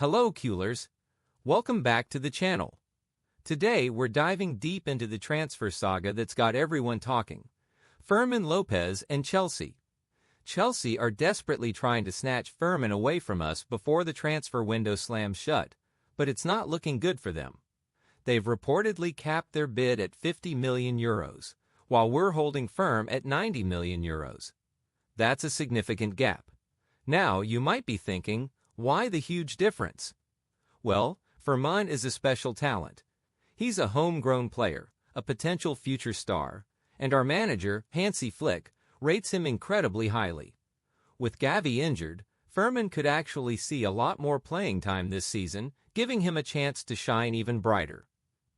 Hello, Coolers. Welcome back to the channel. Today, we're diving deep into the transfer saga that's got everyone talking. Fermin Lopez and Chelsea. Chelsea are desperately trying to snatch Fermin away from us before the transfer window slams shut, but it's not looking good for them. They've reportedly capped their bid at €50 million, while we're holding firm at €90 million. That's a significant gap. Now, you might be thinking, why the huge difference? Well, Fermin is a special talent. He's a homegrown player, a potential future star, and our manager, Hansi Flick, rates him incredibly highly. With Gavi injured, Fermin could actually see a lot more playing time this season, giving him a chance to shine even brighter.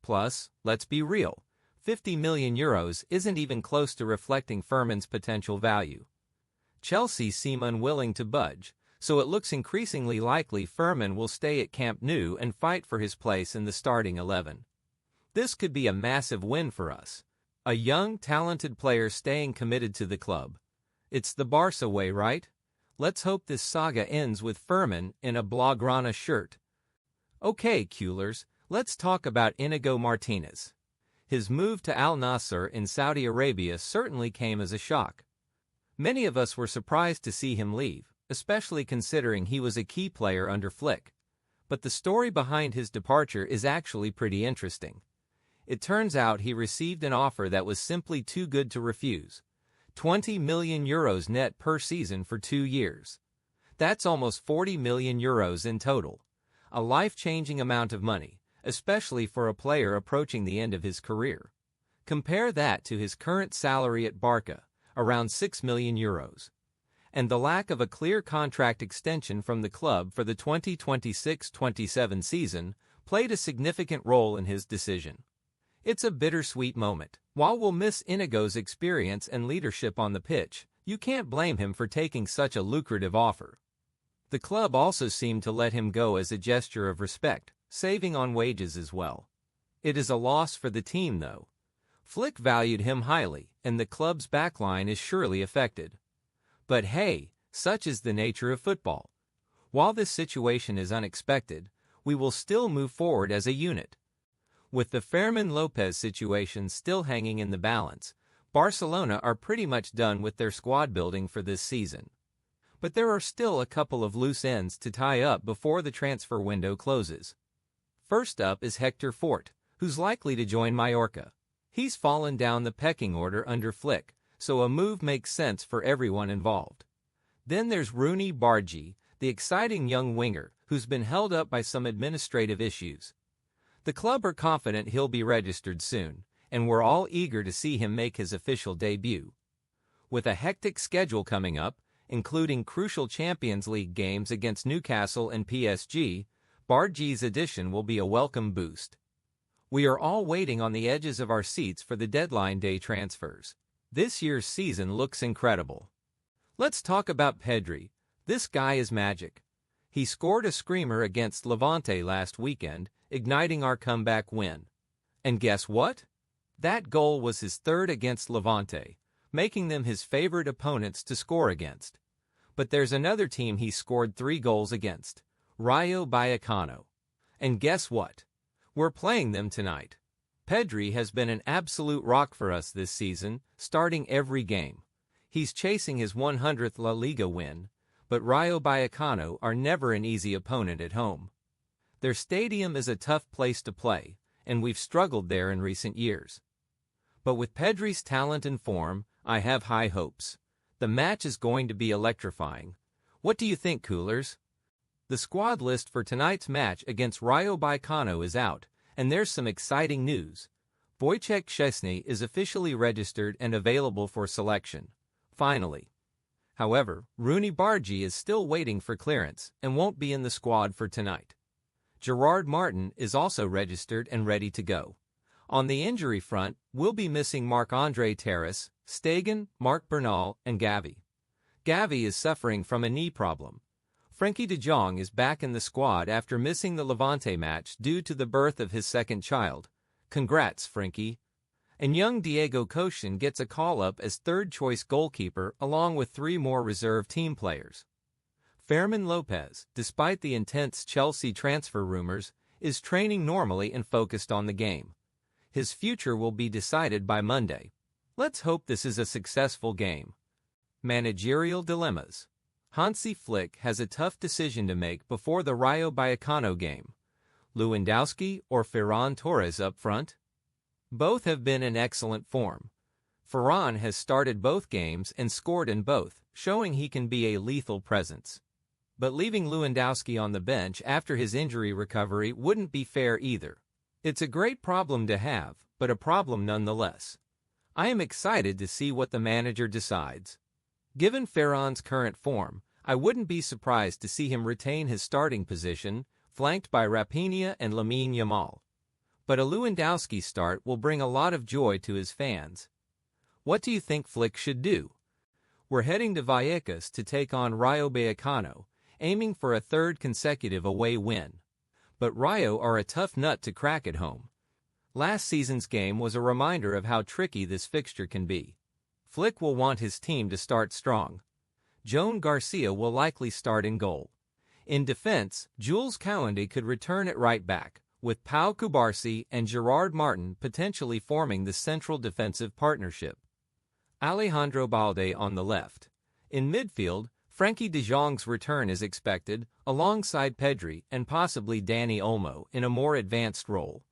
Plus, let's be real, €50 million isn't even close to reflecting Fermin's potential value. Chelsea seem unwilling to budge, so it looks increasingly likely Fermin will stay at Camp Nou and fight for his place in the starting 11. This could be a massive win for us. A young, talented player staying committed to the club. It's the Barca way, right? Let's hope this saga ends with Fermin in a Blaugrana shirt. Okay, Coolers, let's talk about Inigo Martinez. His move to Al Nassr in Saudi Arabia certainly came as a shock. Many of us were surprised to see him leave, especially considering he was a key player under Flick. But the story behind his departure is actually pretty interesting. It turns out he received an offer that was simply too good to refuse. €20 million net per season for 2 years. That's almost €40 million in total. A life-changing amount of money, especially for a player approaching the end of his career. Compare that to his current salary at Barca, around €6 million. And the lack of a clear contract extension from the club for the 2026-27 season played a significant role in his decision. It's a bittersweet moment. While we'll miss Inigo's experience and leadership on the pitch, you can't blame him for taking such a lucrative offer. The club also seemed to let him go as a gesture of respect, saving on wages as well. It is a loss for the team, though. Flick valued him highly, and the club's backline is surely affected. But hey, such is the nature of football. While this situation is unexpected, we will still move forward as a unit. With the Fermin Lopez situation still hanging in the balance, Barcelona are pretty much done with their squad building for this season. But there are still a couple of loose ends to tie up before the transfer window closes. First up is Hector Fort, who's likely to join Mallorca. He's fallen down the pecking order under Flick, so a move makes sense for everyone involved. Then there's Bardghji, the exciting young winger, who's been held up by some administrative issues. The club are confident he'll be registered soon, and we're all eager to see him make his official debut. With a hectic schedule coming up, including crucial Champions League games against Newcastle and PSG, Bardghji's addition will be a welcome boost. We are all waiting on the edges of our seats for the deadline day transfers. This year's season looks incredible. Let's talk about Pedri. This guy is magic. He scored a screamer against Levante last weekend, igniting our comeback win. And guess what? That goal was his third against Levante, making them his favorite opponents to score against. But there's another team he scored 3 goals against, Rayo Vallecano. And guess what? We're playing them tonight. Pedri has been an absolute rock for us this season, starting every game. He's chasing his 100th La Liga win, but Rayo Vallecano are never an easy opponent at home. Their stadium is a tough place to play, and we've struggled there in recent years. But with Pedri's talent and form, I have high hopes. The match is going to be electrifying. What do you think, Coolers? The squad list for tonight's match against Rayo Vallecano is out, and there's some exciting news. Wojciech Szczesny is officially registered and available for selection. Finally. However, Bardghji is still waiting for clearance and won't be in the squad for tonight. Gerard Martin is also registered and ready to go. On the injury front, we'll be missing Marc-Andre Torres, Stegen, Marc Bernal, and Gavi. Gavi is suffering from a knee problem. Frenkie de Jong is back in the squad after missing the Levante match due to the birth of his second child. Congrats, Frenkie. And young Diego Costa gets a call-up as third-choice goalkeeper along with 3 more reserve team players. Fermin Lopez, despite the intense Chelsea transfer rumors, is training normally and focused on the game. His future will be decided by Monday. Let's hope this is a successful game. Managerial dilemmas. Hansi Flick has a tough decision to make before the Rayo Vallecano game. Lewandowski or Ferran Torres up front? Both have been in excellent form. Ferran has started both games and scored in both, showing he can be a lethal presence. But leaving Lewandowski on the bench after his injury recovery wouldn't be fair either. It's a great problem to have, but a problem nonetheless. I am excited to see what the manager decides. Given Ferran's current form, I wouldn't be surprised to see him retain his starting position, flanked by Raphinha and Lamine Yamal. But a Lewandowski start will bring a lot of joy to his fans. What do you think Flick should do? We're heading to Vallecas to take on Rayo Vallecano, aiming for a third consecutive away win. But Rayo are a tough nut to crack at home. Last season's game was a reminder of how tricky this fixture can be. Flick will want his team to start strong. Joan Garcia will likely start in goal. In defense, Jules Koundé could return at right back, with Pau Cubarsí and Gerard Martin potentially forming the central defensive partnership. Alejandro Balde on the left. In midfield, Frenkie de Jong's return is expected, alongside Pedri and possibly Dani Olmo in a more advanced role.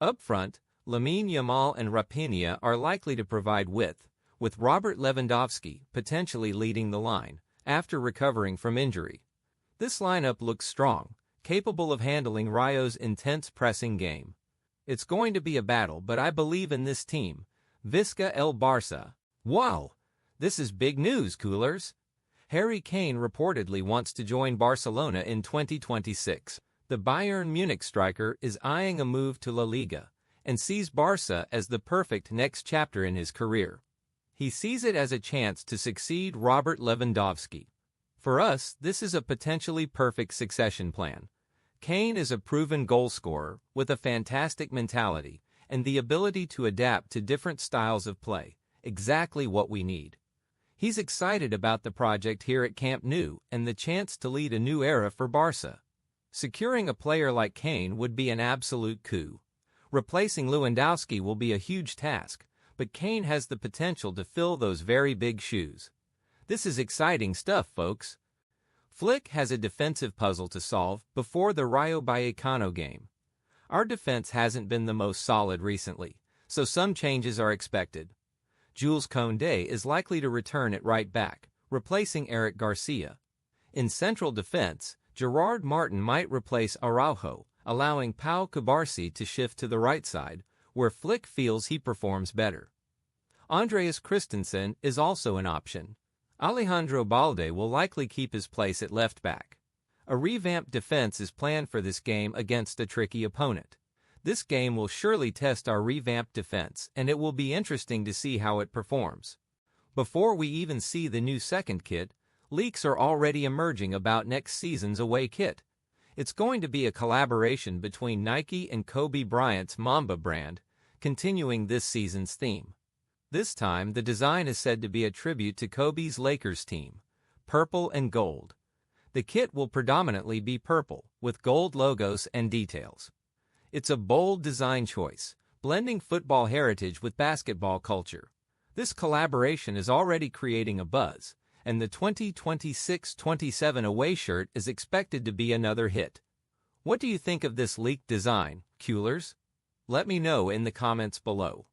Up front, Lamine Yamal and Raphinha are likely to provide width, with Robert Lewandowski potentially leading the line, after recovering from injury. This lineup looks strong, capable of handling Rayo's intense pressing game. It's going to be a battle, but I believe in this team. Visca el Barça. Wow! This is big news, coolers! Harry Kane reportedly wants to join Barcelona in 2026. The Bayern Munich striker is eyeing a move to La Liga and sees Barca as the perfect next chapter in his career. He sees it as a chance to succeed Robert Lewandowski. For us, this is a potentially perfect succession plan. Kane is a proven goal scorer with a fantastic mentality and the ability to adapt to different styles of play, exactly what we need. He's excited about the project here at Camp Nou and the chance to lead a new era for Barca. Securing a player like Kane would be an absolute coup. Replacing Lewandowski will be a huge task, but Kane has the potential to fill those very big shoes. This is exciting stuff, folks. Flick has a defensive puzzle to solve before the Rayo Vallecano game. Our defense hasn't been the most solid recently, so some changes are expected. Jules Koundé is likely to return at right back, replacing Eric Garcia. In central defense, Gerard Martin might replace Araujo, allowing Pau Cubarsí to shift to the right side, where Flick feels he performs better. Andreas Christensen is also an option. Alejandro Balde will likely keep his place at left back. A revamped defense is planned for this game against a tricky opponent. This game will surely test our revamped defense, and it will be interesting to see how it performs. Before we even see the new second kit, leaks are already emerging about next season's away kit. It's going to be a collaboration between Nike and Kobe Bryant's Mamba brand, continuing this season's theme. This time, the design is said to be a tribute to Kobe's Lakers team, purple and gold. The kit will predominantly be purple, with gold logos and details. It's a bold design choice, blending football heritage with basketball culture. This collaboration is already creating a buzz, and the 2026-27 away shirt is expected to be another hit. What do you think of this leaked design, coolers? Let me know in the comments below.